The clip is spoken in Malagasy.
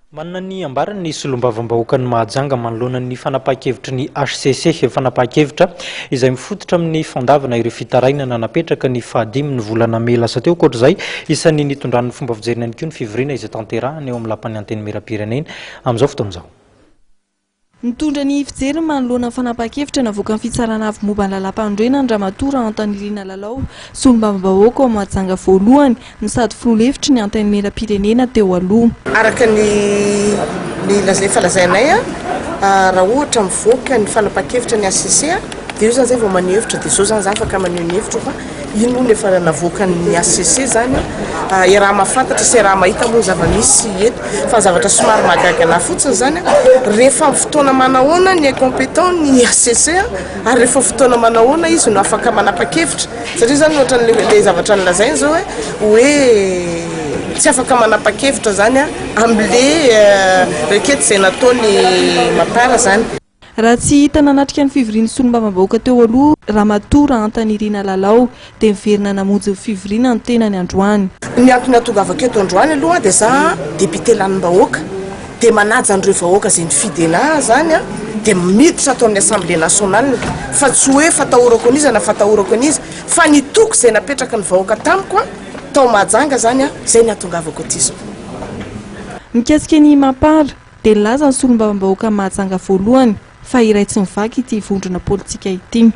Manana ny ambarany solombavambahoaka ny Mahajanga manoloana ny fanapahan-kevitry ny HCC fanapahan-kevitra izay mifototra amin'ny fandavana ireo fitarainana napetraka ny 15 ny volana May lasa teo. Koatr'izay isan'ny nitondran'ny fomba fijerena ihany koa ny fivoriana izay tanterahany eo amin'ny lapan'ny anteny Merapirenena amin'izao fotoan'izao. Nitondra ny fijery manoloana ny fanapahan-kevitra navoaka ny fitsarana avy momba ny lalam-pandroena ny Ramatoa Antanirina Lalao solombavambahoaka ao Mahajanga voalohany ny sady filoha-hevitry ny anteny Merapirenena teo aloha. Araka ny falazainay raha ohatra mivoaka ny fanapahan-kevitra ny HCC dia io zany zay vao maneho hevitra dia zao zany za afaka maneho ny hevitra fa ino no efa navoaka ny HCC zany raha mahafantatra sy raha mahita moa zava-misy eto fa zavatra somary mahagaga anahy fotsiny zany rehefa fotoana manahoana ny compétent ny HCC ary rehefa fotoana manahoana izy no afaka manapa-kevitra satria zany ohatra le zavatra nilazainy zao hoe tsy afaka manapa-kevitra zany am'le requête izay nataony Mapara zany. Raha tsy hita nanatrika ny fivorian'ny solombavambahoaka teo aloha Ramatoa Antanirina Lalao dia miverina namonjy fivoriana ny tenany androany. Ny antony atongavako eto androany aloha dia za dépité lanim-bahoaka dia manaja an'ireo vahoaka izay nifidy anahy zany dia miditra atao amin'ny Assemblée nationale fa tsy hoe fatahorako an'izy na fatahorako an'izy fa nitoko izay napetraka ny vahoaka tamiko tao Mahajanga zany izay ny atongavako aty zao. Mikasika ny Mapara dia nilaza ny solombavambahoaka Mahajanga voalohany fa iray tsy mivaky ity vondrona politika ity.